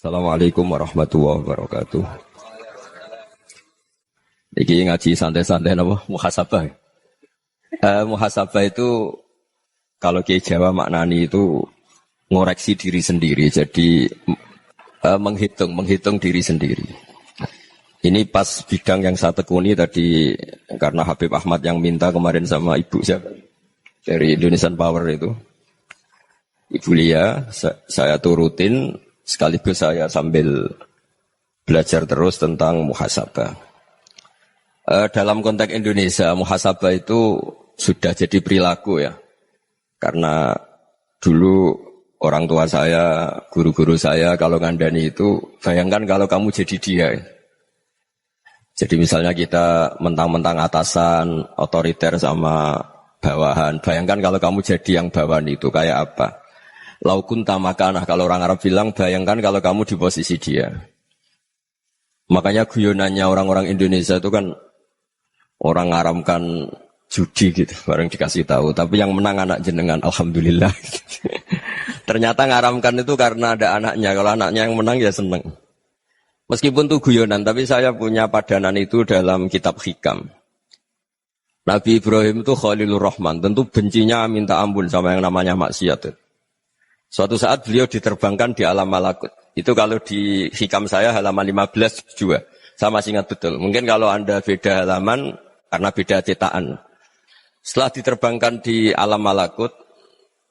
Assalamualaikum warahmatullahi wabarakatuh. Iki ngaji santai-santai apa? Muhasabah. Muhasabah itu kalau Kiai Jawa maknani itu ngoreksi diri sendiri. Jadi menghitung diri sendiri. Ini pas bidang yang saya tekuni tadi karena Habib Ahmad yang minta kemarin sama ibu siapa dari Indonesian Power itu. Ibu Lia, saya turutin sekaligus saya sambil belajar terus tentang muhasabah. Dalam konteks Indonesia, muhasabah itu sudah jadi perilaku ya. Karena dulu orang tua saya, guru-guru saya kalau ngandani itu, bayangkan kalau kamu jadi dia. Jadi misalnya kita mentang-mentang atasan, otoriter sama bawahan. Bayangkan kalau kamu jadi yang bawahan itu kayak apa? Laukun tamakanah, kalau orang Arab bilang, bayangkan kalau kamu di posisi dia. Makanya guyonannya orang-orang Indonesia itu kan orang ngaramkan judi gitu, bareng dikasih tahu. Tapi yang menang anak jenengan, alhamdulillah. Ternyata ngaramkan itu karena ada anaknya. Kalau anaknya yang menang ya seneng. Meskipun itu guyonan, tapi saya punya padanan itu dalam kitab Hikam. Nabi Ibrahim itu Khalilur Rahman, tentu bencinya minta ampun sama yang namanya maksiat. Suatu saat beliau diterbangkan di alam malakut. Itu kalau di Hikam saya halaman 15 juga. Saya masih ingat betul. Mungkin kalau Anda beda halaman karena beda cetakan. Setelah diterbangkan di alam malakut,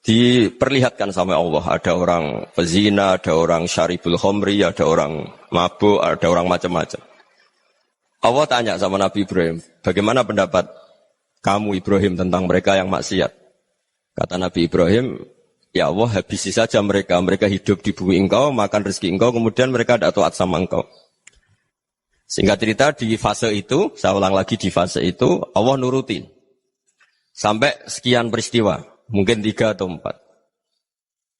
diperlihatkan sama Allah. Ada orang pezina, ada orang syaribul khomri, ada orang mabuk, ada orang macam-macam. Allah tanya sama Nabi Ibrahim, bagaimana pendapat kamu Ibrahim tentang mereka yang maksiat? Kata Nabi Ibrahim, ya Allah, habisi saja mereka. Mereka hidup di bumi engkau, makan rezeki engkau, kemudian mereka tidak taat sama engkau. Singkat cerita, di fase itu, saya ulang lagi di fase itu, Allah nurutin. Sampai sekian peristiwa, mungkin 3 atau 4.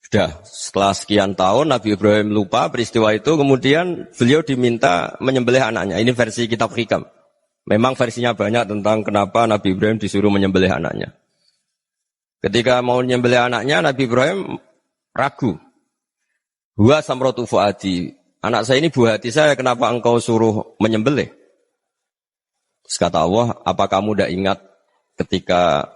Sudah, setelah sekian tahun, Nabi Ibrahim lupa peristiwa itu, kemudian beliau diminta menyembelih anaknya. Ini versi kitab Hikam. Memang versinya banyak tentang kenapa Nabi Ibrahim disuruh menyembelih anaknya. Ketika mau menyembelih anaknya, Nabi Ibrahim ragu. Huwa samratu fuadi. Anak saya ini buah hati saya, kenapa engkau suruh menyembelih? Terus kata Allah, apa kamu tidak ingat ketika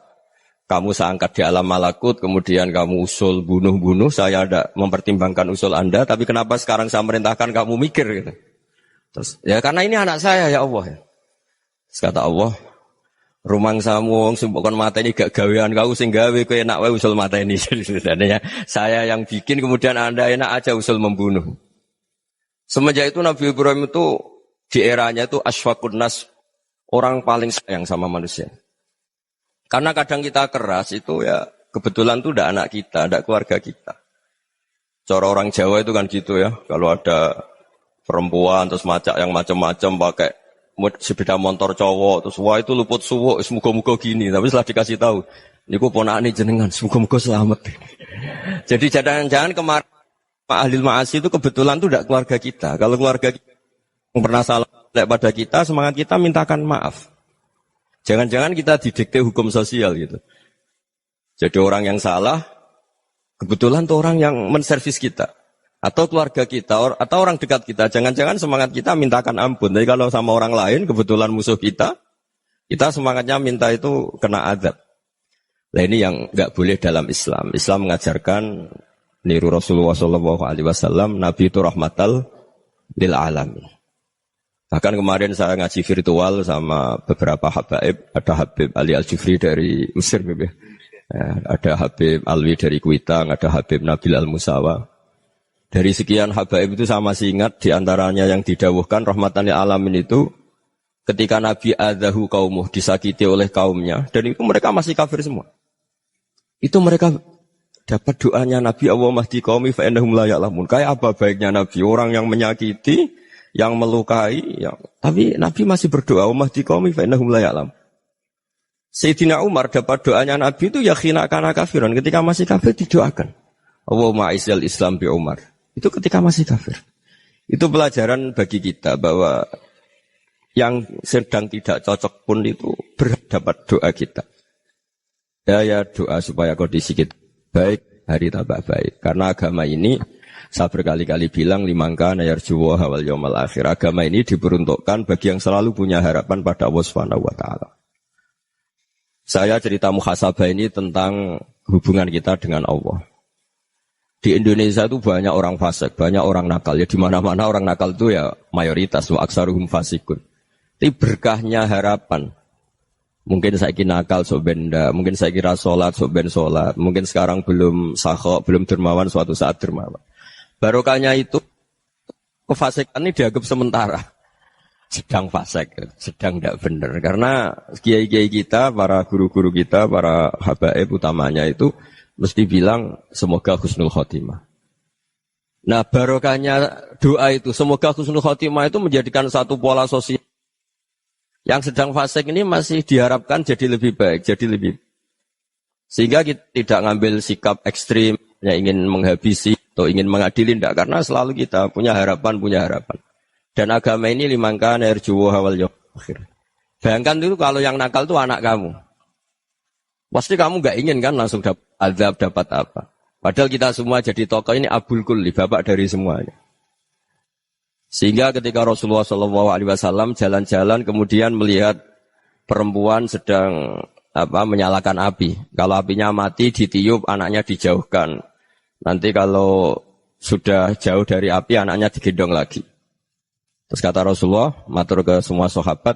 kamu saya angkat di alam malakut, kemudian kamu usul bunuh-bunuh, saya tidak mempertimbangkan usul Anda, tapi kenapa sekarang saya merintahkan kamu mikir? Gitu. Terus, ya karena ini anak saya ya Allah. Terus kata Allah, rumang samu wong sumpukon mata ini gak gawean kau sing gawe kowe enak wae usul mata ini. Sebenarnya saya yang bikin kemudian Anda enak aja usul membunuh. Semenjak itu Nabi Ibrahim itu di eranya itu asfaqun nas, orang paling sayang sama manusia. Karena kadang kita keras itu ya kebetulan tuh udah anak kita, udah keluarga kita. Cara orang Jawa itu kan gitu ya, kalau ada perempuan terus macak yang macam-macam pakai sepeda motor cowok, terus wah itu luput suwuk, semoga-moga gini. Tapi setelah dikasih tahu, niku ponakane jenengan, semoga-moga selamat. Jadi jangan-jangan kemarin Pak Ahlil Ma'asi itu kebetulan tuh tidak keluarga kita. Kalau keluarga kita yang pernah salah pada kita, semangat kita mintakan maaf. Jangan-jangan kita didikte hukum sosial gitu. Jadi orang yang salah, kebetulan tuh orang yang menservis kita. Atau keluarga kita, atau orang dekat kita. Jangan-jangan semangat kita mintakan ampun. Tapi kalau sama orang lain, kebetulan musuh kita semangatnya minta itu kena azab. Nah ini yang nggak boleh dalam Islam. Islam mengajarkan, niru Rasulullah SAW, Nabi itu rahmatal lil alamin. Bahkan kemarin saya ngaji virtual sama beberapa habaib. Ada Habib Ali Al-Jufri dari Mesir. Ada Habib Alwi dari Kuitang, ada Habib Nabil Al-Musawa. Dari sekian habaib itu saya masih ingat diantaranya yang didawuhkan rahmatan lil alamin itu ketika Nabi adzahu qaumuh, disakiti oleh kaumnya, dan itu mereka masih kafir semua. Itu mereka dapat doanya Nabi, Allahumma hdi qaumi fa innahum la ya'lamun. Kayak apa baiknya Nabi, orang yang menyakiti, yang melukai, tapi Nabi masih berdoa, Allahumma hdi qaumi fa innahum la ya'lamun. Sayyidina Umar dapat doanya Nabi itu ya khina kana kafiran, ketika masih kafir didoakan. Allahumma aizzal Islam bi Umar. Itu ketika masih kafir. Itu pelajaran bagi kita bahwa yang sedang tidak cocok pun itu berdapat doa kita. Ya doa supaya kondisi kita baik, hari tambah baik. Karena agama ini Saya berkali-kali bilang limangka nayarjuwa hawal yawmal akhir. Agama ini diperuntukkan bagi yang selalu punya harapan pada Allah Subhanahu wa taala. Saya cerita muhasabah ini tentang hubungan kita dengan Allah. Di Indonesia itu banyak orang fasik, banyak orang nakal. Ya di mana-mana orang nakal itu ya mayoritas wa aksaruhum fasikun. Tapi berkahnya harapan. Mungkin saya kira nakal sok benda, mungkin saya kira sholat sok ben sholat, mungkin sekarang belum sakhok, belum dermawan, suatu saat dermawan. Barokahnya itu kefasikan ini dianggap sementara, sedang fasik, sedang tidak benar. Karena kiai-kiai kita, para guru-guru kita, para habaib utamanya itu mesti bilang semoga husnul khotimah. Nah barokahnya doa itu, semoga husnul khotimah itu menjadikan satu pola sosial. Yang sedang fasik ini masih diharapkan jadi lebih baik, jadi lebih. Sehingga kita tidak ngambil sikap ekstrim, yang ingin menghabisi atau ingin mengadili, tidak. Karena selalu kita punya harapan. Dan agama ini limangka nerjuwo hawal yakhir. Bayangkan itu kalau yang nakal itu anak kamu. Pasti kamu nggak ingin kan langsung dapat azab, dapat apa. Padahal kita semua jadi tokoh ini abul kulli, bapak dari semuanya. Sehingga ketika Rasulullah SAW jalan-jalan kemudian melihat perempuan sedang menyalakan api. Kalau apinya mati ditiup, anaknya dijauhkan. Nanti kalau sudah jauh dari api, anaknya digendong lagi. Terus kata Rasulullah, matur ke semua sahabat,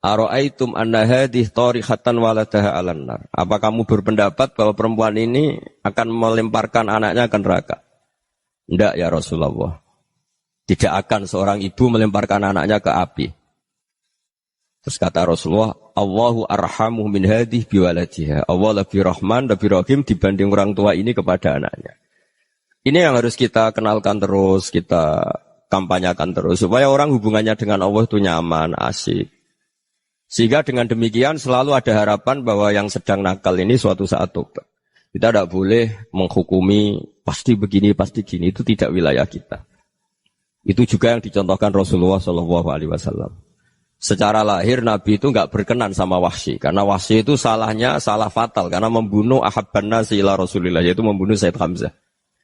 Aro'aitum anna hadih tarihatan waladaha alan nar. Apa kamu berpendapat bahwa perempuan ini akan melemparkan anaknya ke neraka? Tidak ya Rasulullah. Tidak akan seorang ibu melemparkan anaknya ke api. Terus kata Rasulullah, Allahu arhamu min hadih biwaladiha. Allah lebih rahman, lebih rahim dibanding orang tua ini kepada anaknya. Ini yang harus kita kenalkan terus, kita kampanyakan terus. Supaya orang hubungannya dengan Allah itu nyaman, asik. Sehingga dengan demikian selalu ada harapan bahwa yang sedang nakal ini suatu saat tobat. Kita tidak boleh menghukumi pasti begini, pasti gini. Itu tidak wilayah kita. Itu juga yang dicontohkan Rasulullah SAW. Secara lahir Nabi itu enggak berkenan sama Wahsy. Karena Wahsy itu salahnya salah fatal. Karena membunuh ahabban nasi ila Rasulillah. Yaitu membunuh Sayyid Hamzah.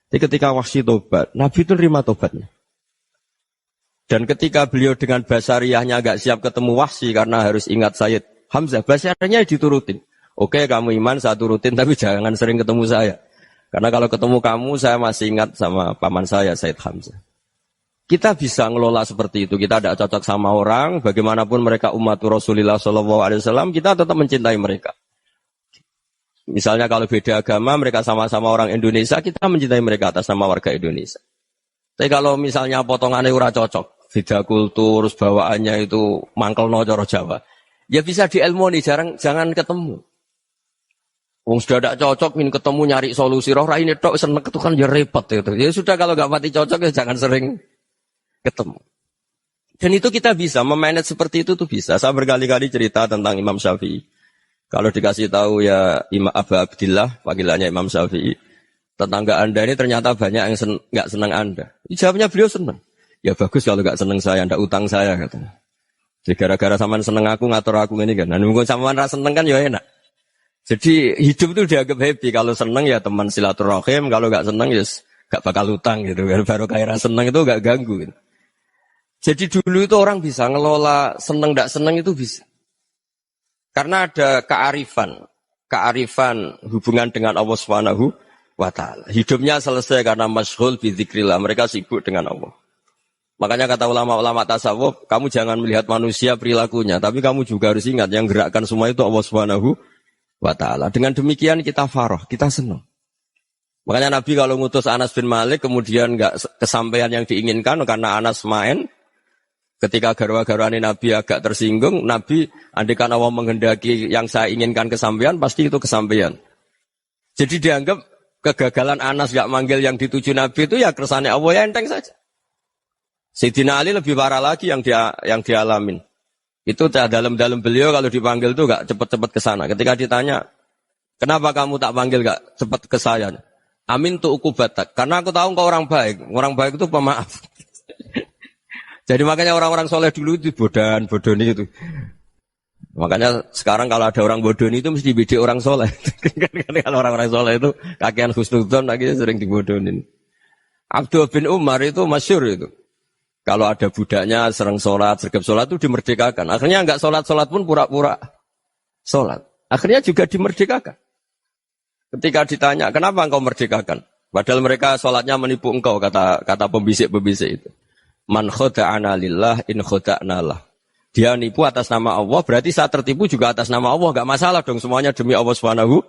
Jadi ketika Wahsy tobat, Nabi itu nerima tobatnya. Dan ketika beliau dengan basariyahnya enggak siap ketemu Wahsy. Karena harus ingat Sayyid Hamzah. Basariyahnya diturutin. Oke kamu iman saya turutin. Tapi jangan sering ketemu saya. Karena kalau ketemu kamu saya masih ingat sama paman saya Sayyid Hamzah. Kita bisa ngelola seperti itu. Kita tidak cocok sama orang. Bagaimanapun mereka umat Rasulullah SAW, kita tetap mencintai mereka. Misalnya kalau beda agama, mereka sama-sama orang Indonesia, kita mencintai mereka atas nama warga Indonesia. Tapi kalau misalnya potongannya ora cocok, beda kultur, bawaannya itu mangkelno cara Jawa, ya bisa diilmoni, jangan ketemu. Wong sudah tidak cocok, ingin ketemu nyari solusi. Roh ini tok seneng itu kan ya repot itu. Ya sudah kalau nggak pati cocok ya jangan sering ketemu. Dan itu kita bisa memanage seperti itu tuh bisa. Saya berkali-kali cerita tentang Imam Syafi'i. Kalau dikasih tahu ya Imam Abu Abdillah, panggilannya Imam Syafi'i, tetangga Anda ini ternyata banyak yang nggak senang Anda. Jawabnya beliau senang. Ya bagus kalau nggak senang saya, ndak utang saya katanya. Jadi gara-gara sampean seneng aku ngatur aku ini kan. Nah, mungkin sampean ra seneng kan ya enak. Jadi hidup itu dianggap happy. Kalau seneng ya teman silaturahim, kalau nggak seneng ya nggak bakal utang gitu. Baru kayak seneng itu nggak ganggu. Gitu. Jadi dulu itu orang bisa ngelola seneng tidak seneng itu bisa. Karena ada kearifan hubungan dengan Allah Subhanahu wa taala. Hidupnya selesai karena masyghul bi dzikrillah, mereka sibuk dengan Allah. Makanya kata ulama-ulama tasawuf, kamu jangan melihat manusia perilakunya, tapi kamu juga harus ingat yang gerakkan semua itu Allah Subhanahu wa taala. Dengan demikian kita farah, kita senang. Makanya Nabi kalau ngutus Anas bin Malik kemudian enggak kesampaian yang diinginkan karena Anas main. Ketika garwa-garwani Nabi agak tersinggung, Nabi andaikan Allah menghendaki yang saya inginkan kesampaian, pasti itu kesampaian. Jadi dianggap kegagalan Anas gak manggil yang dituju Nabi itu ya kersane Allah ya enteng saja. Sayyidina Ali lebih parah lagi yang dialamin. Itu dalam beliau kalau dipanggil itu gak cepat-cepat ke sana. Ketika ditanya, kenapa kamu tak panggil gak cepat ke saya? Amin tu ukubatak. Karena aku tahu engkau orang baik. Orang baik itu pemaaf. Jadi makanya orang-orang soleh dulu itu bodoni itu. Makanya sekarang kalau ada orang bodoni itu mesti beda orang soleh. Kalau orang-orang soleh itu kakean husnudzon lagi sering dibodonin. Abdullah bin Umar itu masyhur itu. Kalau ada budaknya sering sholat, sergap sholat itu dimerdekakan. Akhirnya enggak sholat pun pura-pura sholat. Akhirnya juga dimerdekakan. Ketika ditanya, kenapa engkau merdekakan? Padahal mereka sholatnya menipu engkau, kata pembisik-pembisik itu. Man khoda'ana lillah in khoda'na lah. Dia nipu atas nama Allah, berarti saat tertipu juga atas nama Allah. Enggak masalah dong, semuanya demi Allah Subhanahu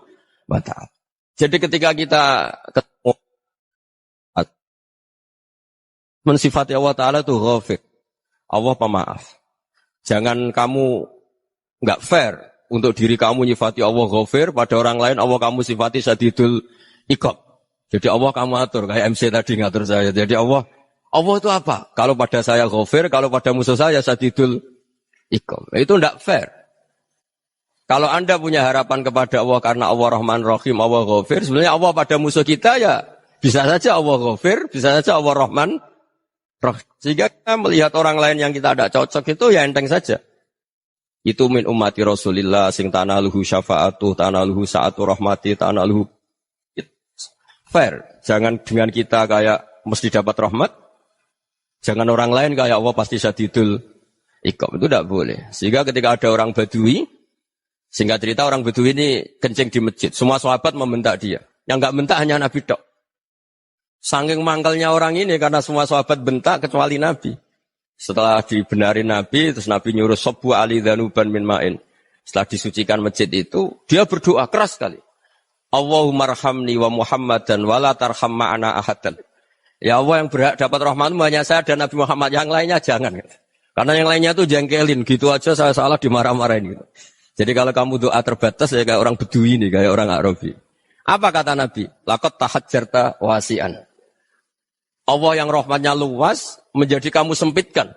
wa ta'ala. Jadi ketika kita ketemu mensifati Allah Ta'ala itu ghafir. Allah pemaaf. Jangan kamu enggak fair untuk diri kamu nyifati Allah ghafir, pada orang lain Allah kamu sifati syadidul iqab. Jadi Allah kamu atur, kayak MC tadi ngatur saya. Jadi Allah itu apa? Kalau pada saya ghafir, kalau pada musuh saya syadidul iqab. Itu enggak fair. Kalau Anda punya harapan kepada Allah karena Allah Rahman Rahim, Allah ghafir, sebenarnya Allah pada musuh kita ya bisa saja Allah ghafir, bisa saja Allah Rahman Rahim. Sehingga kita melihat orang lain yang kita tidak cocok itu ya enteng saja. Itu min ummati Rasulillah sing tanaluhu syafa'atuh, tanaluhu sa'atu rahmati, tanaluhu fair. Jangan dengan kita kayak mesti dapat rahmat. Jangan orang lain kayak Allah pasti syadidul iqab. Itu tidak boleh. Sehingga ketika ada orang Badui, singkat cerita orang Badui ini kencing di masjid. Semua sahabat membentak dia. Yang enggak bentak hanya Nabi tok. Saking mangkelnya orang ini karena semua sahabat bentak kecuali Nabi. Setelah dibenarin Nabi, terus Nabi nyuruh sobu ali dhanuban min ma'in. Setelah disucikan masjid itu, dia berdoa keras sekali. Allahumma arhamni wa Muhammadan wa la tarham ma'ana ahadan. Ya Allah, yang berhak dapat rahmatmu hanya saya dan Nabi Muhammad, yang lainnya jangan. Karena yang lainnya itu jengkelin, gitu aja saya salah dimarah-marahin gitu. Jadi kalau kamu doa terbatas ya kayak orang Bedui ini, kayak orang Arabi. Apa kata Nabi? Laqad tahajjarta wasi'an. Allah yang rahmatnya luas menjadi kamu sempitkan.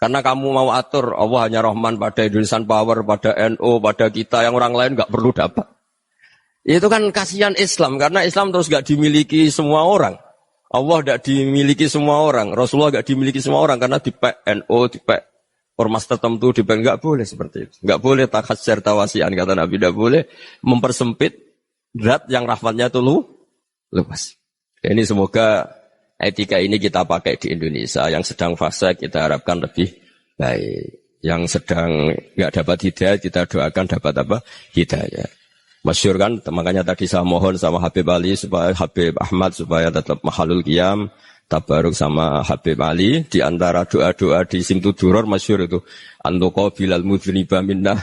Karena kamu mau atur Allah hanya Rahman pada Indonesian Power, pada NU, pada kita yang orang lain nggak perlu dapat. Itu kan kasihan Islam karena Islam terus nggak dimiliki semua orang. Allah nggak dimiliki semua orang. Rasulullah nggak dimiliki semua orang karena dipek NU, dipek ormas tertentu, dipek nggak boleh seperti itu. Nggak boleh takhasyar tawasian kata Nabi, nggak boleh mempersempit zat yang rahmatnya itu luas. Ini semoga etika ini kita pakai di Indonesia. Yang sedang fase kita harapkan lebih baik. Yang sedang nggak dapat hidayah kita doakan dapat apa? Hidayah. Masyhur kan, makanya tadi saya mohon sama Habib Ali supaya Habib Ahmad supaya tetap mahalul qiyam, tabaruk sama Habib Ali. Di antara doa-doa di Simtu Duror masyhur itu antuqa bilal mudhniba minnah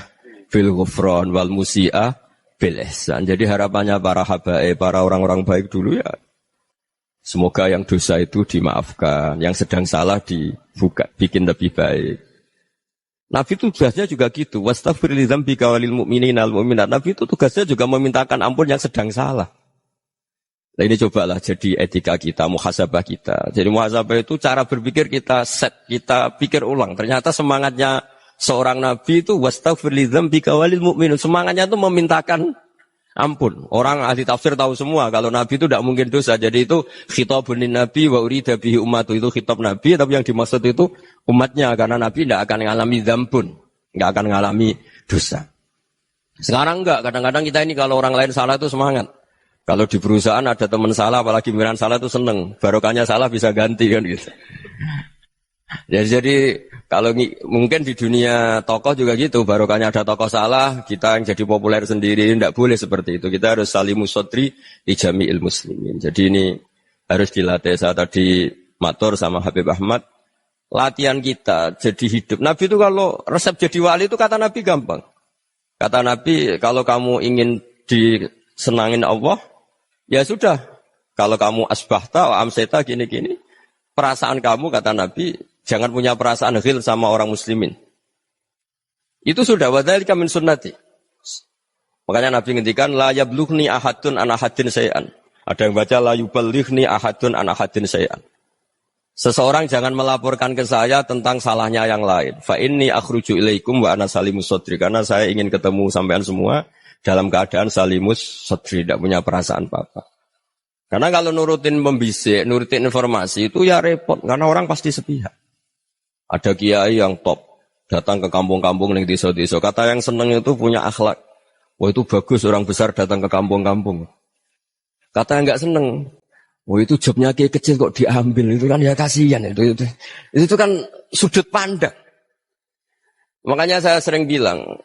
bil ghufran wal musi'ah bil ihsan. Jadi harapannya para habaib, para orang-orang baik dulu ya, semoga yang dosa itu dimaafkan, yang sedang salah dibuka, bikin lebih baik. Nabi itu tugasnya juga gitu. Wastaghfir li dzambika walil mu'minina wal mu'minat. Nabi itu tugasnya juga memintakan ampun yang sedang salah. Nah ini cobalah jadi etika kita, muhasabah kita. Jadi muhasabah itu cara berpikir kita set, kita pikir ulang. Ternyata semangatnya seorang Nabi itu wastaghfir li dzambika walil mu'minun. Semangatnya itu memintakan ampun. Orang ahli tafsir tahu semua kalau Nabi itu tidak mungkin dosa. Jadi itu khitabun Nabi wa urida bihi ummatu, itu khitab Nabi, tapi yang dimaksud itu umatnya karena Nabi tidak akan mengalami dzambun, tidak akan mengalami dosa. Sekarang enggak, kadang-kadang kita ini kalau orang lain salah itu semangat. Kalau di perusahaan ada teman salah, apalagi pimpinan salah itu seneng. Barokahnya salah bisa ganti kan gitu. Ya, jadi kalau mungkin di dunia tokoh juga gitu, barokahnya ada tokoh salah, kita yang jadi populer sendiri, tidak boleh seperti itu. Kita harus salimus sodri di jami'il muslimin. Jadi ini harus dilatih. Saya tadi matur sama Habib Ahmad, latihan kita jadi hidup. Nabi itu kalau resep jadi wali itu kata Nabi gampang. Kata Nabi, kalau kamu ingin disenangin Allah, ya sudah. Kalau kamu asbahta, wa amseta, gini-gini, perasaan kamu, kata Nabi, jangan punya perasaan ghil sama orang muslimin. Itu sudah wadhalika min sunnati. Makanya Nabi ngendikan la yablughni ahadun an ahadin syai'an. Ada yang baca la yuballighni ahadun an ahadin syai'an. Seseorang jangan melaporkan ke saya tentang salahnya yang lain. Fa inni akhruju ilaikum wa ana salimus sadri. Karena saya ingin ketemu sampean semua dalam keadaan salimus sadri, tidak punya perasaan apa-apa. Karena kalau nurutin pembisik, nurutin informasi itu ya repot. Karena orang pasti sepihak. Ada kiai yang top, datang ke kampung-kampung yang desa-desa. Kata yang seneng itu punya akhlak. Wah itu bagus orang besar datang ke kampung-kampung. Kata yang nggak seneng, Oh itu jobnya kayak kecil kok diambil, itu kan ya kasihan itu kan sudut pandang. Makanya saya sering bilang,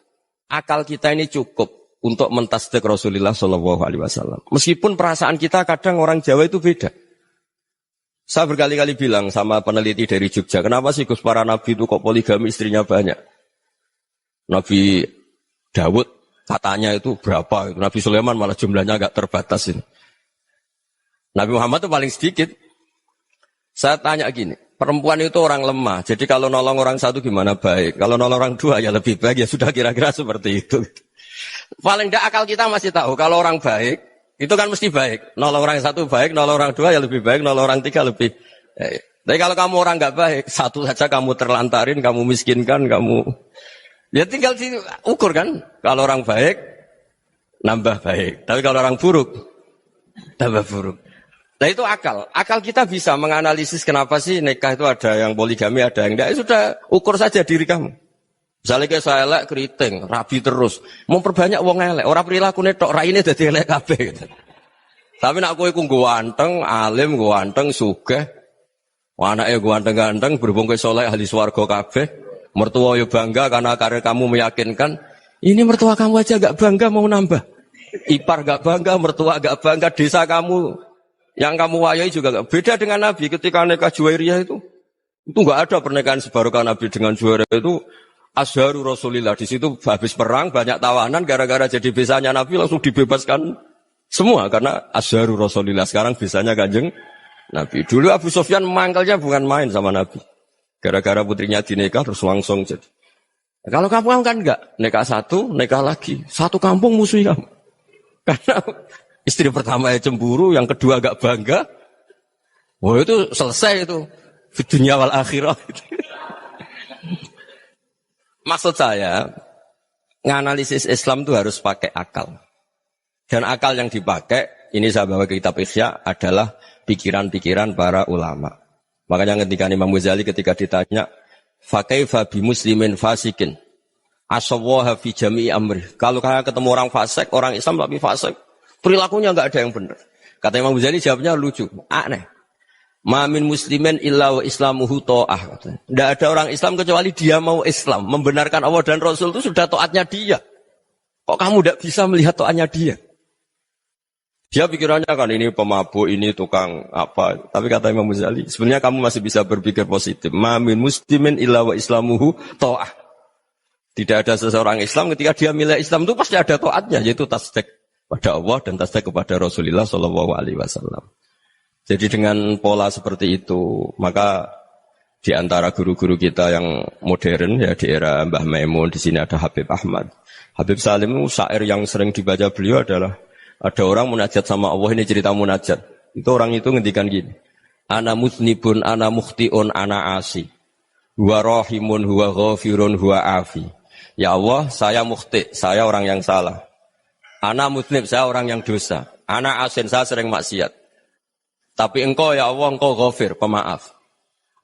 akal kita ini cukup untuk mentasdik Rasulullah Shallallahu Alaihi Wasallam. Meskipun perasaan kita kadang orang Jawa itu beda. Saya berkali-kali bilang sama peneliti dari Jogja, kenapa sih Gus para nabi itu kok poligami istrinya banyak? Nabi Dawud katanya itu berapa? Nabi Sulaiman malah jumlahnya agak terbatas ini. Nabi Muhammad itu paling sedikit. Saya tanya gini, perempuan itu orang lemah, jadi kalau nolong orang satu gimana baik? Kalau nolong orang dua ya lebih baik, ya sudah kira-kira seperti itu. Paling tidak akal kita masih tahu, kalau orang baik, itu kan mesti baik. Nolong orang satu baik, nolong orang dua ya lebih baik, nolong orang tiga lebih baik. Tapi kalau kamu orang nggak baik, satu saja kamu terlantarin, kamu miskinkan, kamu... Ya tinggal diukur kan, kalau orang baik, nambah baik. Tapi kalau orang buruk, tambah buruk. Nah itu akal. Akal kita bisa menganalisis kenapa sih nikah itu ada yang poligami, ada yang enggak. Sudah ukur saja diri kamu. Misalnya kayak saya elek keriting, rabi terus. Memperbanyak wong elek. Orang perilaku netok, raine dadi elek kabeh. Gitu. Tapi nak kowe iku ganteng, alim, ganteng, sugih. Anake ganteng-ganteng, berhubung kowe saleh ahli swarga kabeh. Mertua yo bangga karena karir kamu meyakinkan. Ini mertua kamu aja gak bangga mau nambah. Ipar gak bangga, mertua gak bangga, desa kamu yang kamu wayai juga gak beda dengan Nabi ketika nikah Juwairiyah itu gak ada pernikahan sebarokah Nabi dengan Juwairiyah itu Azharu Rasulillah. Di situ habis perang banyak tawanan gara-gara jadi besanya Nabi langsung dibebaskan semua karena Azharu Rasulillah. Sekarang besanya Kanjeng Nabi. Dulu Abu Sufyan mangkalnya bukan main sama Nabi. Gara-gara putrinya dinikah terus langsung jadi. Kalau kamu kan enggak, nikah satu, nikah lagi. Satu kampung musuh kamu. Karena istri pertama ya cemburu, yang kedua agak bangga. Wah itu selesai itu. Di dunia wal akhirah. Maksud saya, nganalisis Islam itu harus pakai akal. Dan akal yang dipakai, ini saya bawa ke kitab Ihya, adalah pikiran-pikiran para ulama. Makanya ketika Imam Ghazali ketika ditanya, fakaifa bi muslimin fasikin asawaha fi jami'i amri. Kalau kalian ketemu orang fasik, orang Islam tapi fasik, perilakunya enggak ada yang benar. Kata Imam Ghazali jawabnya lucu, aneh. Ma min muslimin illa wa islamuhu ta'ah. Enggak ada orang Islam kecuali dia mau Islam, membenarkan Allah dan Rasul itu sudah taatnya dia. Kok kamu enggak bisa melihat taatnya dia? Dia pikirannya kan ini pemabuk, ini tukang apa. Tapi kata Imam Ghazali, sebenarnya kamu masih bisa berpikir positif. Ma min muslimin illa wa islamuhu ta'ah. Tidak ada seseorang Islam ketika dia milih Islam itu pasti ada taatnya, yaitu tasdik pada Allah dan tasdik kepada Rasulullah Shallallahu Alaihi Wasallam. Jadi dengan pola seperti itu, maka di antara guru-guru kita yang modern ya di era Mbah Maimun, di sini ada Habib Ahmad. Habib Salim syair yang sering dibaca beliau adalah ada orang munajat sama Allah, ini cerita munajat. Itu orang itu ngendikan gini, ana mutnibun, ana mukhtiun, ana asi. Huwa rahimun, huwa ghafirun, huwa afi. Ya Allah, saya mukhti, saya orang yang salah. Ana mutnib, saya orang yang dosa. Ana asin, saya sering maksiat. Tapi engkau ya Allah, engkau ghafir, pemaaf.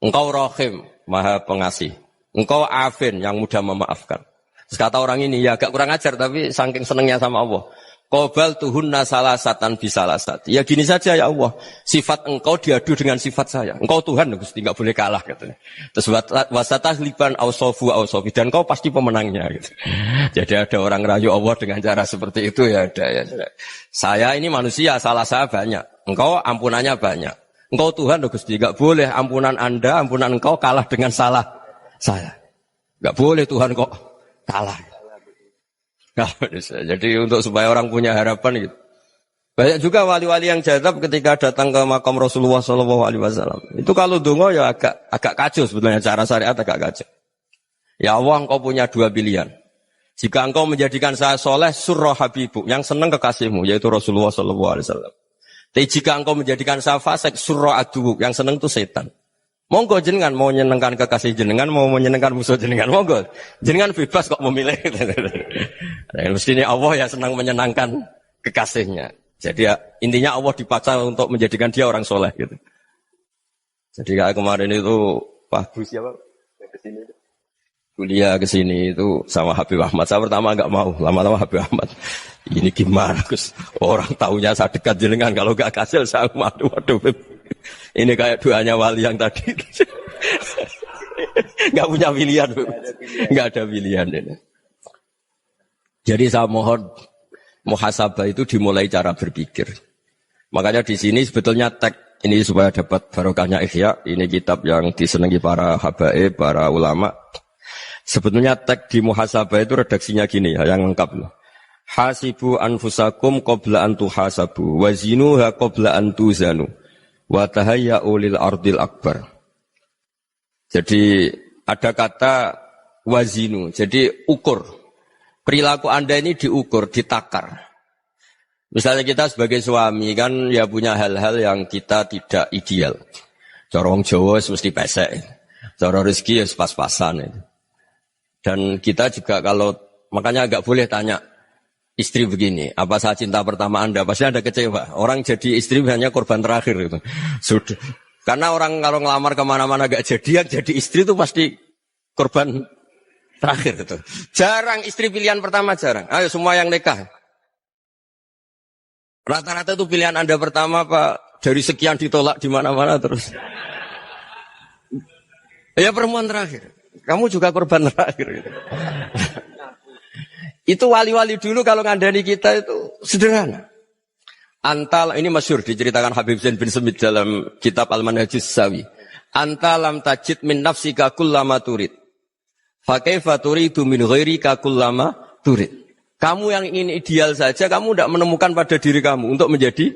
Engkau rahim, maha pengasih. Engkau afin, yang mudah memaafkan. Terus kata orang ini, ya agak kurang ajar, tapi saking senengnya sama Allah. Qobal tuhunna salasatan bisalasat. Ya gini saja ya Allah. Sifat engkau diadu dengan sifat saya. Engkau Tuhan, Gusti, enggak boleh kalah katanya. Terus wasatah liban ausofu ausofi. Dan engkau pasti pemenangnya gitu. Jadi ada orang rayu Allah dengan cara seperti itu ya ada ya. Saya ini manusia, salah saya banyak. Engkau ampunannya banyak. Engkau Tuhan, Gusti, enggak boleh ampunan Anda, ampunan engkau kalah dengan salah saya. Enggak boleh Tuhan kok kalah. Nah, jadi untuk supaya orang punya harapan gitu. Banyak juga wali-wali yang jadab ketika datang ke makam Rasulullah SAW. Itu kalau dongo ya agak kacau sebetulnya, cara syariat agak kacau. Ya Allah, engkau punya dua pilihan. Jika engkau menjadikan saya soleh, surah habibu, yang senang kekasihmu, yaitu Rasulullah SAW. Tapi jika engkau menjadikan saya fasik, surah adubu, yang senang itu setan. Monggo jenengan mau menyenangkan kekasih jenengan, mau menyenangkan musuh jenengan, monggo. Jenengan bebas kok memilih. Nah, mestinya Allah ya senang menyenangkan kekasihnya. Jadi ya, intinya Allah dipaksa untuk menjadikan dia orang soleh gitu. Jadi kayak kemarin itu Pak Gus siapa? Yang kesini itu. Kuliah kesini itu sama Habib Ahmad. Saya pertama enggak mau, lama-lama Habib Ahmad. Ini gimana Gus? Orang taunya saya dekat jenengan, kalau gak kasil saya waduh. Ini kayak doanya wali yang tadi. Gak punya pilihan. Gak ada pilihan. Ini. Jadi saya mohon muhasabah itu dimulai cara berpikir. Makanya di sini sebetulnya teks ini supaya dapat barokahnya Ihya. Ini kitab yang disenangi para habaib, para ulama. Sebetulnya teks di muhasabah itu redaksinya gini ya, yang lengkap loh. Hasibu anfusakum qabla an tuhasabu wazinuha qabla an tuzanu wa tahayya'u lil ardil akbar. Jadi ada kata wazinu, jadi ukur. Perilaku Anda ini diukur, ditakar. Misalnya kita sebagai suami kan ya punya hal-hal yang kita tidak ideal. Corong Jawa mesti pesek. Cara rezeki ya pas-pasan. Dan kita juga kalau makanya agak boleh tanya istri begini, apa saat cinta pertama Anda? Pasti Anda kecewa. Orang jadi istri hanya korban terakhir itu. Sudah. Karena orang kalau ngelamar kemana-mana gak jadi, yang jadi istri itu pasti korban terakhir itu. Jarang istri pilihan pertama, jarang. Ayo semua yang nikah. Rata-rata itu pilihan Anda pertama Pak, dari sekian ditolak di mana-mana terus. Ya perempuan terakhir. Kamu juga korban terakhir. Gitu. Itu wali-wali dulu kalau ngandani kita itu sederhana. Antal ini masyhur diceritakan Habib Zain bin Semit dalam kitab Al-Manhajus Sawi. Antalam tajid min nafsika kullama turid. Fa kaifa turidu min ghairika kullama turid. Kamu yang ingin ideal saja, kamu tidak menemukan pada diri kamu untuk menjadi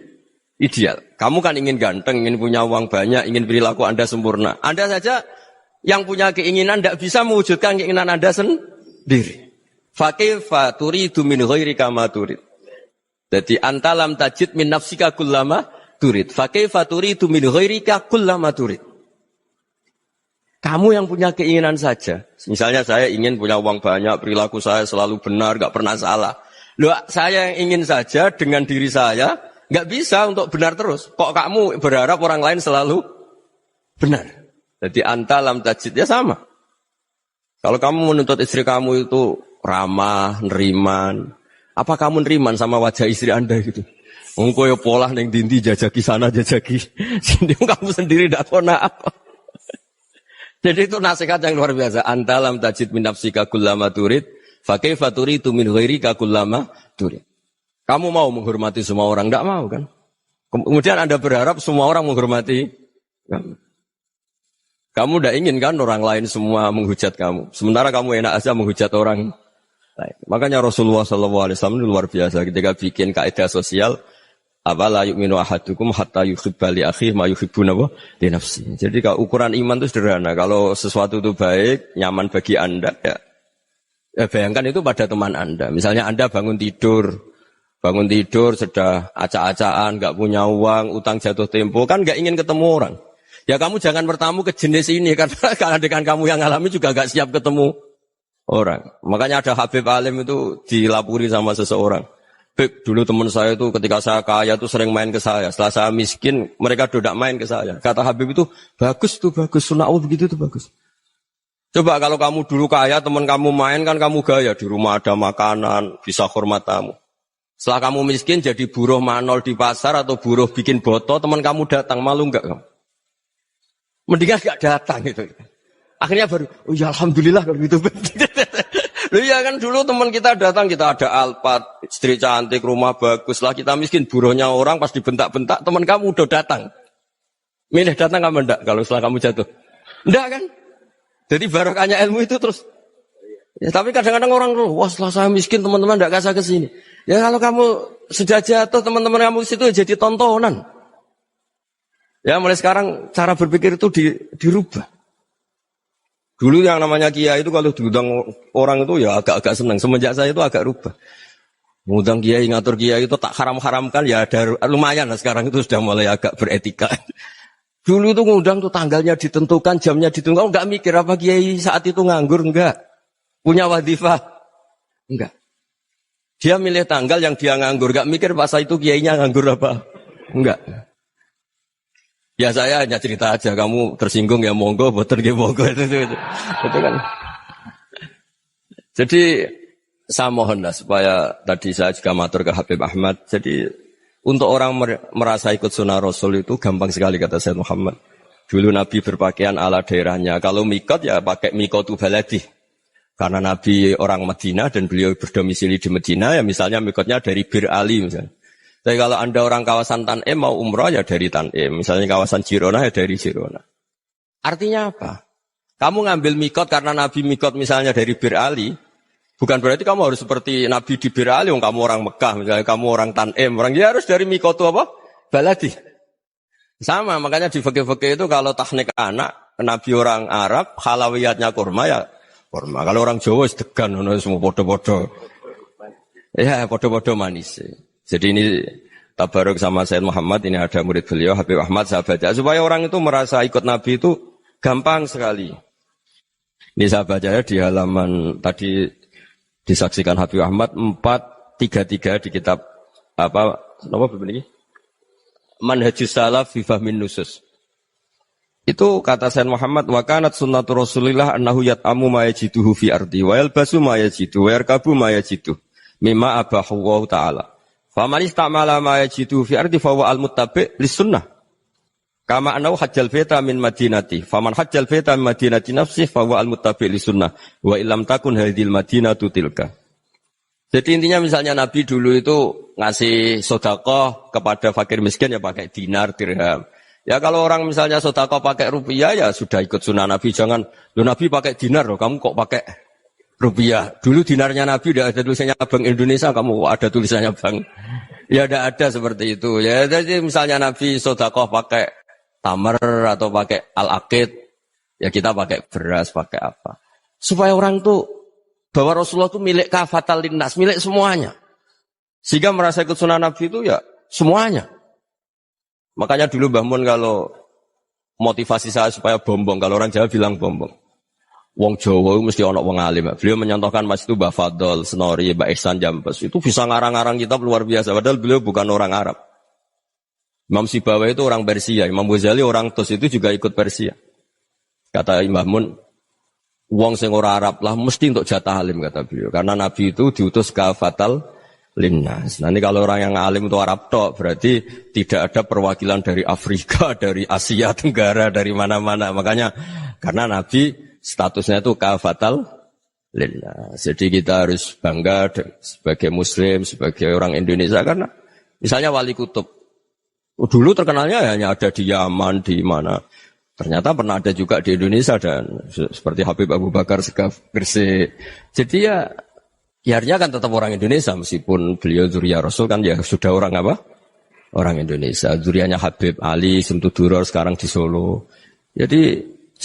ideal. Kamu kan ingin ganteng, ingin punya uang banyak, ingin perilaku Anda sempurna. Anda saja yang punya keinginan tidak bisa mewujudkan keinginan Anda sendiri. Fa kaifa turidu min ghairika ma turid. Jadi antalam tajid min nafsika kullama turid. Fa kaifa turidu min ghairika kullama turid. Kamu yang punya keinginan saja. Misalnya saya ingin punya uang banyak, perilaku saya selalu benar, gak pernah salah. Loh, saya yang ingin saja dengan diri saya, gak bisa untuk benar terus. Kok kamu berharap orang lain selalu benar? Jadi antalam tajid ya sama. Kalau kamu menuntut istri kamu itu ramah, neriman, apa kamu neriman sama wajah istri Anda gitu? Engkau ya pola neng dindi jajaki sana jajaki sini, kamu sendiri tidak tahu apa. Jadi itu nasihat yang luar biasa. Antalam tajid min nafsika kullama turid, fa kaifa turidu min ghairika kullama turid. Kamu mau menghormati semua orang? Tidak mau kan? Kemudian Anda berharap semua orang menghormati kamu. Kamu tidak ingin kan orang lain semua menghujat kamu. Sementara kamu enak aja menghujat orang lain. Makanya Rasulullah SAW luar biasa ketika bikin kaidah sosial. Apala yu'minu ahadukum hatta yuhibba li akhihi ma yuhibbu li nafsi. Jadi kalau ukuran iman itu sederhana. Kalau sesuatu itu baik, nyaman bagi Anda, ya bayangkan itu pada teman Anda. Misalnya Anda bangun tidur sudah acak-acakan, nggak punya uang, utang jatuh tempo, kan nggak ingin ketemu orang. Ya kamu jangan bertamu ke jenis ini karena kalau dengan kamu yang alami juga nggak siap ketemu orang. Makanya ada Habib Alim itu dilapuri sama seseorang. Beb, dulu teman saya itu ketika saya kaya itu sering main ke saya. Setelah saya miskin, mereka tidak main ke saya. Kata Habib itu, bagus, sunnah Allah begitu tuh bagus. Coba kalau kamu dulu kaya, teman kamu main kan kamu gaya. Di rumah ada makanan, bisa hormat tamu. Setelah kamu miskin jadi buruh manol di pasar atau buruh bikin boto, teman kamu datang, malu enggak kamu? Mendingan enggak datang gitu. Akhirnya baru, oh ya alhamdulillah kalau gitu. Loh iya kan dulu teman kita datang, kita ada Alphard, istri cantik, rumah bagus lah, kita miskin, buruhnya orang pas dibentak-bentak, teman kamu udah datang. Milih datang kamu enggak kalau setelah kamu jatuh? Enggak kan? Jadi barokahnya ilmu itu terus. Ya, tapi kadang-kadang orang tuh, wah setelah saya miskin teman-teman enggak kasih ke sini. Ya kalau kamu sudah jatuh, teman-teman kamu situ jadi tontonan. Ya mulai sekarang cara berpikir itu dirubah. Dulu yang namanya kiai itu kalau diundang orang itu ya agak-agak senang. Semenjak saya itu agak rubah. Mengundang kiai, ngatur kiai itu tak haram-haramkan ya ada lumayan lah sekarang itu sudah mulai agak beretika. Dulu itu ngundang tuh tanggalnya ditentukan, jamnya ditentukan. Enggak mikir apa kiai saat itu nganggur, enggak. Punya wadifah, enggak. Dia milih tanggal yang dia nganggur, enggak mikir pas itu kiainya nganggur apa. Enggak. Ya saya hanya cerita aja, kamu tersinggung ya monggo, boten ya monggo itu kan. Jadi saya mohonlah supaya tadi saya juga matur ke Habib Ahmad. Jadi untuk orang merasa ikut sunnah Rasul itu gampang sekali kata Sayyid Muhammad. Dulu Nabi berpakaian ala daerahnya. Kalau mikot ya pakai mikotu baladi. Karena Nabi orang Madinah dan beliau berdomisili di Madinah ya misalnya mikotnya dari Bir Ali misalnya. Tapi kalau Anda orang kawasan Tanim mau umrah ya dari Tanim. Misalnya kawasan Jirona ya dari Jirona. Artinya apa? Kamu ngambil mikot karena Nabi mikot misalnya dari Bir Ali. Bukan berarti kamu harus seperti Nabi di Bir Ali, kamu orang Mekah, misalnya kamu orang Tanim, orang dia harus dari mikotu apa? Baladi. Sama, makanya di fikih-fikih itu kalau tahnik anak, Nabi orang Arab, halawiyatnya kurma ya kurma. Kalau orang Jawa sedegan, semua podo-podo. Ya, podo-podo manis. Jadi ini tabaruk sama Sayyid Muhammad, ini ada murid beliau, Habib Ahmad, saya baca. Supaya orang itu merasa ikut Nabi itu gampang sekali. Ini saya baca ya di halaman tadi, disaksikan Habib Ahmad 433 di kitab apa begini? Manhajus Salaf fi Fahmin Nusus. Itu kata Sayyid Muhammad wa kanat sunnatu Rasulillah annahu yat'amu ma yajiduhu fi ardi wa yalbasu ma yajidu wa yarkabu ma yajidu mimma abahu wa ta'ala. Faman istamala ma yajiduhu fi ardi fa huwa al-muttabi' lis sunnah. Kama annahu hajjal baita min madinati. Faman hajjal baita min madinati nafsi fa huwa al-muttabi' li sunnah. Wa illam takun hadhil madinatu tilka. Jadi intinya misalnya Nabi dulu itu ngasih sedekah kepada fakir miskin ya pakai dinar, dirham. Ya kalau orang misalnya sedekah pakai rupiah ya sudah ikut sunnah Nabi. Jangan, lo Nabi pakai dinar loh, kamu kok pakai rupiah. Dulu dinarnya Nabi udah ada tulisannya Bank Indonesia, kamu ada tulisannya Bank. Ya tidak ada seperti itu. Ya jadi misalnya Nabi sedekah pakai tamar atau pakai al-aqid, ya kita pakai beras, pakai apa. Supaya orang tuh, bahwa Rasulullah itu milik kafatal linnas, milik semuanya. Sehingga merasa ikut sunnah Nabi itu ya semuanya. Makanya dulu Mbah Mun kalau motivasi saya supaya bombong, kalau orang Jawa bilang bombong. Wong Jawa mesti ono wong alim. Beliau menyontohkan mas itu Mbah Fadol, Senori, Mbah Ihsan Jambes. Itu bisa ngarang-ngarang kitab luar biasa, padahal beliau bukan orang Arab. Imam Sibawai itu orang Persia, Imam Ghazali orang Tus itu juga ikut Persia. Kata Imam Mun, wong sing ora Arab lah mesti untuk jatah alim kata beliau. Karena Nabi itu diutus kafatal linnas. Nah ini kalau orang yang alim itu Arab tok, berarti tidak ada perwakilan dari Afrika, dari Asia Tenggara, dari mana-mana. Makanya karena Nabi statusnya itu kafatal linnas. Jadi kita harus bangga sebagai Muslim, sebagai orang Indonesia karena misalnya Wali Kutub. Dulu terkenalnya hanya ada di Yaman, di mana. Ternyata pernah ada juga di Indonesia dan seperti Habib Abu Bakar Segaf Gresik. Jadi ya artinya kan tetap orang Indonesia meskipun beliau zuriyah Rasul kan ya sudah orang apa? Orang Indonesia. Zuriyahnya Habib Ali Simtuduror sekarang di Solo. Jadi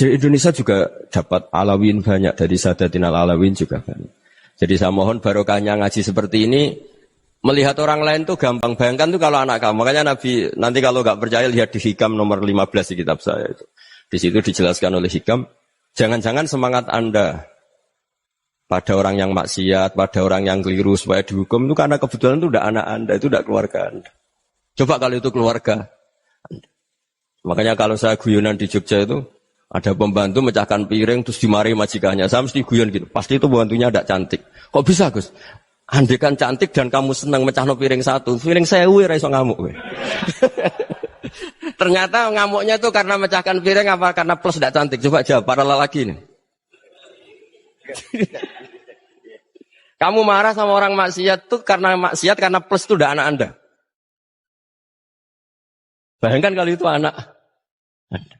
Indonesia juga dapat alawin banyak dari Sadatin al-Alawin juga banyak. Jadi saya mohon barokahnya ngaji seperti ini. Melihat orang lain tuh gampang, bayangkan tuh kalau anak kamu. Makanya Nabi, nanti kalau nggak percaya lihat di Hikam nomor 15 di kitab saya itu. Di situ dijelaskan oleh Hikam, jangan-jangan semangat Anda pada orang yang maksiat, pada orang yang keliru supaya dihukum itu karena kebetulan itu udah anak Anda, itu udah keluarga Anda. Coba kalau itu keluarga Anda. Makanya kalau saya guyonan di Jogja itu, ada pembantu mecahkan piring terus dimarahi majikannya. Saya mesti guyon gitu, pasti itu pembantunya tidak cantik. Kok bisa Gus? Andai kan cantik dan kamu senang mecahno piring satu, piring 1000 ora iso ngamuk kowe. Ternyata ngamuknya tuh karena mecahkan piring apa karena plus tidak cantik? Coba jawab para lelaki ini. Kamu marah sama orang maksiat tuh karena maksiat karena plus itu udah anak Anda. Bayangkan kalau itu anak Anda.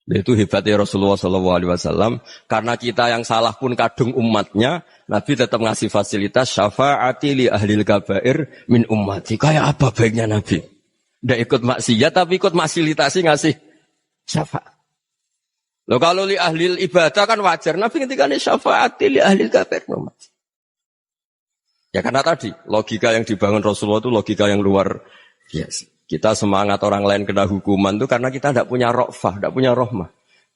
Itu hebatnya Rasulullah SAW. Karena kita yang salah pun kadung umatnya, Nabi tetap ngasih fasilitas syafaati li ahlil kabair min ummati. Kayak apa baiknya Nabi? Tidak ikut maksiat tapi ikut fasilitasi ngasih syafaat. Loh kalau li ahlil ibadah kan wajar. Nabi ketika ini syafaati li ahlil kabair min ummati. Ya karena tadi logika yang dibangun Rasulullah itu logika yang luar biasa. Kita semangat orang lain kena hukuman itu karena kita tidak punya ra'fah, tidak punya rahmah.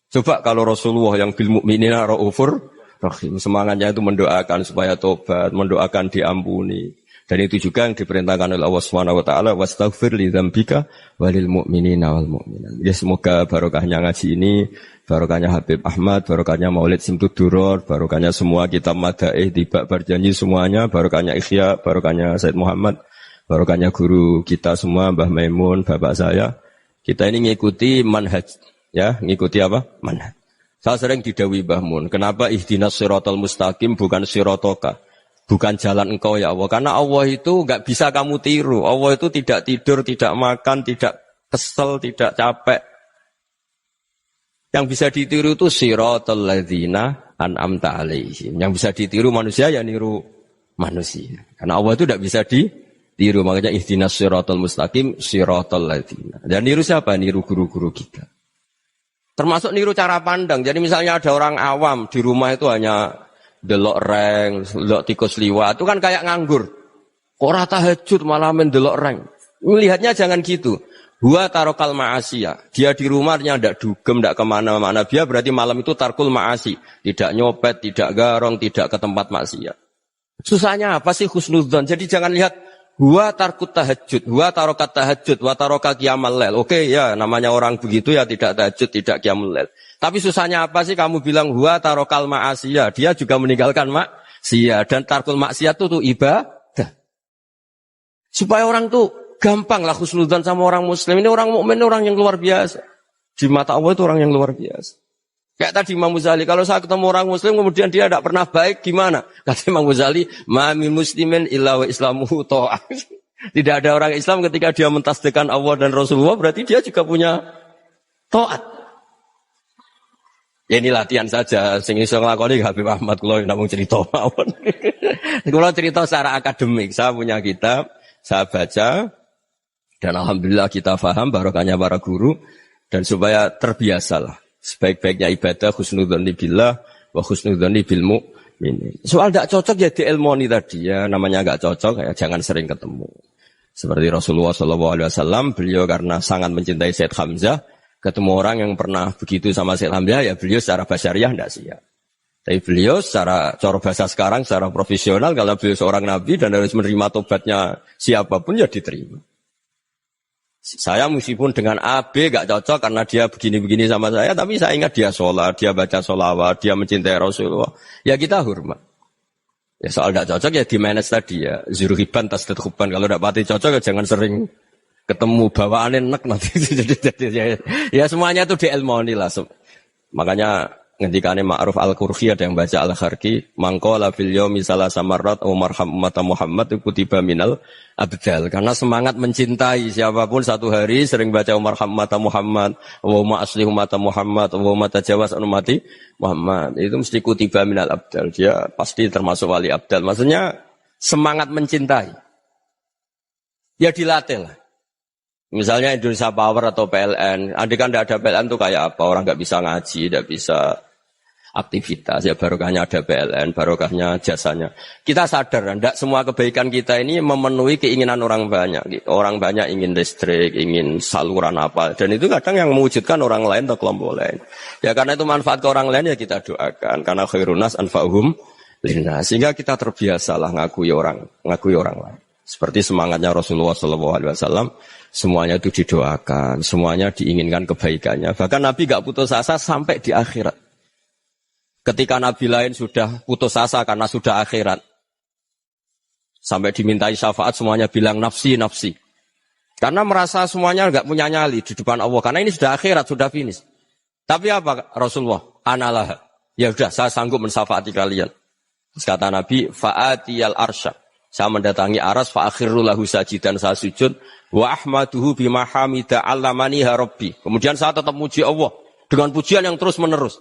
Coba kalau Rasulullah yang bil mu'minina ra'ufur rahim, semangatnya itu mendoakan supaya tobat, mendoakan diampuni. Dan itu juga yang diperintahkan oleh Allah Subhanahu wa taala, wastaghfir li dzambika walil mu'minina wal mu'minat. Ya semoga barokahnya ngaji ini, barokahnya Habib Ahmad, barokahnya Maulid Simtud Duror, barokahnya semua kitab Madaih, Tiba Berjanji semuanya, barokahnya Ikhya, barokahnya Said Muhammad, barokahnya guru kita semua, Mbah Maimun, bapak saya. Kita ini ngikuti manhaj, ya, ngikuti apa? Manhaj. Saya sering didhawuhi Mbah Mun, kenapa ihdinas siratal mustaqim bukan siratoka? Bukan jalan engkau ya Allah. Karena Allah itu enggak bisa kamu tiru. Allah itu tidak tidur, tidak makan, tidak kesel, tidak capek. Yang bisa ditiru itu siratal ladzina an'amta alaihim. Yang bisa ditiru manusia ya niru manusia. Karena Allah itu tidak bisa ditiru. Makanya ihdinas siratal mustaqim siratal ladzina. Dan niru siapa? Niru guru-guru kita. Termasuk niru cara pandang. Jadi misalnya ada orang awam di rumah itu hanya delok reng, delok tikus liwat, itu kan kayak nganggur. Ora tahajud malah mendelok reng. Melihatnya jangan gitu. Huwa tarokal ma'asiyah. Dia di rumahnya ndak dugem, ndak kemana-mana. Dia berarti malam itu tarkul ma'asi. Tidak nyopet, tidak garong, tidak ke tempat maksiat. Susahnya apa sih husnudzon? Jadi jangan lihat huwa tarkut tahajud, huwa tarokat tahajud, wa taroka qiyamal lail. Oke ya, namanya orang begitu ya tidak tahajud, tidak qiyamul lail. Tapi susahnya apa sih kamu bilang huwa tarokal ma'asiyah. Dia juga meninggalkan maksiyah. Dan tarkul maksiat itu ibadah. Supaya orang tuh gampang lah husnudzon sama orang muslim. Ini orang mukmin, orang yang luar biasa. Di mata Allah itu orang yang luar biasa. Kayak tadi Imam Ghazali, kalau saya ketemu orang muslim kemudian dia tidak pernah baik, gimana? Kata Imam Ghazali, ma min muslimin illa wa islamuhu ta'ah. Tidak ada orang Islam ketika dia mentasdihkan Allah dan Rasulullah, berarti dia juga punya taat. Ya ini latihan saja, sing iso nglakoni Habib Ahmad kula namung cerita mawon. Kula cerita secara akademik, saya punya kitab, saya baca dan alhamdulillah kita paham barokahnya para guru dan supaya terbiasalah. Sebaik-baiknya ibadah husnudzon billah wa husnudzon bil mu'minin. Soal tidak cocok ya diilmoni tadi ya, namanya enggak cocok ya jangan sering ketemu. Seperti Rasulullah SAW, beliau karena sangat mencintai Said Hamzah, ketemu orang yang pernah begitu sama Said Hamzah, ya beliau secara basyariah tidak siap. Tapi beliau secara cara bahasa sekarang, secara profesional, kalau beliau seorang nabi dan harus menerima tobatnya siapapun, ya diterima. Saya meskipun dengan A, B gak cocok karena dia begini-begini sama saya, tapi saya ingat dia sholat, dia baca sholawat, dia mencintai Rasulullah. Ya kita hormat. Ya soal gak cocok ya di manage tadi ya. Zuruhiban tasdid huban. Kalau gak pati cocok ya jangan sering ketemu bawaannya enak nanti. Ya semuanya itu diilmoni lah. Makanya ngendikane Ma'ruf Al-Qurhi ada yang baca Al-Kharki, mangqala fil yaumi salasa marrat aw marham ummata Muhammad kutiba minal abdal. Karena semangat mencintai siapapun satu hari sering baca marham ummata Muhammad, wa asli ummata Muhammad, wa tajawaz an ummati Muhammad. Itu mesti kutiba minal abdal. Dia pasti termasuk wali abdal. Maksudnya semangat mencintai. Ya dilatih lah. Misalnya Indonesia Power atau PLN, andai kan tidak ada PLN itu kayak apa? Orang nggak bisa ngaji, tidak bisa aktivitas. Ya barokahnya ada PLN, barokahnya jasanya. Kita sadar, tidak semua kebaikan kita ini memenuhi keinginan orang banyak. Orang banyak ingin listrik, ingin saluran apa. Dan itu kadang yang mewujudkan orang lain atau kelompok lain. Ya karena itu manfaat ke orang lain ya kita doakan. Karena khairunas anfa'uhum linnas. Sehingga kita terbiasalah ngakui orang lain. Seperti semangatnya Rasulullah SAW, semuanya itu didoakan, semuanya diinginkan kebaikannya. Bahkan Nabi gak putus asa sampai di akhirat. Ketika Nabi lain sudah putus asa karena sudah akhirat, sampai dimintai syafaat semuanya bilang nafsi, nafsi. Karena merasa semuanya gak punya nyali di depan Allah. Karena ini sudah akhirat, sudah finish. Tapi apa Rasulullah? Analah. Ya sudah, saya sanggup mensyafaati kalian. Terus kata Nabi, fa'atiyal arsya. Saya mendatangi aras fa akhirru lahu sajidan, saya sujud wa ahmaduhu bima hamida 'allamani ya rabbi. Kemudian saya tetap muji Allah dengan pujian yang terus-menerus.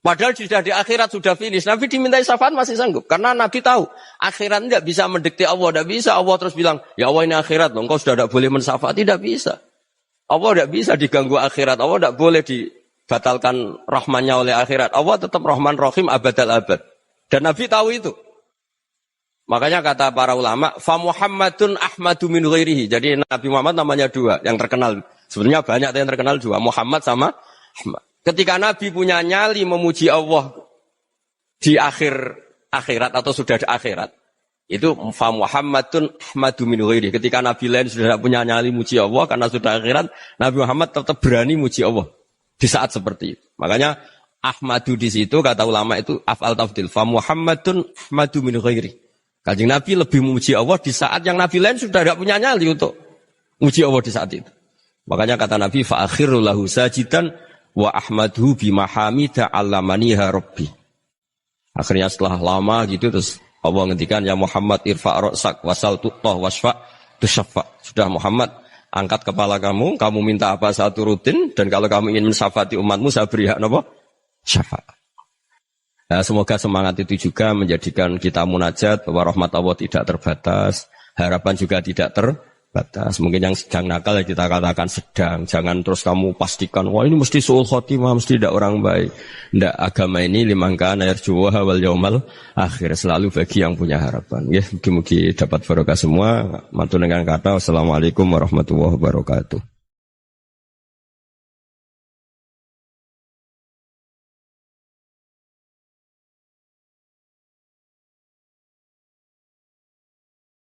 Padahal sudah di akhirat sudah finish. Nabi dimintai syafaat masih sanggup karena Nabi tahu akhirat tidak bisa mendikte Allah, tidak bisa Allah terus bilang, "Ya Allah ini akhirat loh, engkau sudah tidak boleh mensyafaat." Tidak bisa. Allah tidak bisa diganggu akhirat. Allah tidak boleh dibatalkan rahmannya oleh akhirat. Allah tetap Rahman Rahim abadal abad. Dan Nabi tahu itu. Makanya kata para ulama, fa Muhammadun ahmadu min ghairihi. Jadi Nabi Muhammad namanya dua, yang terkenal. Sebenarnya banyak yang terkenal dua, Muhammad sama Ahmad. Ketika Nabi punya nyali memuji Allah di akhirat atau sudah di akhirat, Itu fa Muhammadun ahmadu min ghairi. Ketika Nabi lain sudah tidak punya nyali muji Allah karena sudah akhirat, Nabi Muhammad tetap berani muji Allah di saat seperti itu. Makanya ahmadu di situ kata ulama itu af'al tafdil. Fa Muhammadun ahmadu min ghairi. Kanjeng Nabi lebih memuji Allah di saat yang Nabi lain sudah tidak punya nyali untuk muji Allah di saat itu. Makanya kata Nabi fa akhiru lahu sajidan wa ahmaduhu bi mahamida 'allamaniha rabbi. Akhirnya setelah lama gitu terus Allah ngendikan ya Muhammad irfa' ra'sak wasal tu'tah wasfa' tusaffa. Sudah Muhammad angkat kepala kamu minta apa saya turutin dan kalau kamu ingin mensyafaati umatmu saya beri hak napa? Syafaat. Nah, semoga semangat itu juga menjadikan kita munajat bahwa rahmat Allah tidak terbatas, harapan juga tidak terbatas. Mungkin yang sedang nakal ya kita katakan sedang, jangan terus kamu pastikan wah ini mesti suul khotimah, mesti tidak orang baik. Tidak, agama ini liman kana yarjuwa wal yaumal akhir, selalu bagi yang punya harapan. Ya, mugi-mugi dapat barokah semua. Mantu dengan kata wassalamualaikum warahmatullahi wabarakatuh.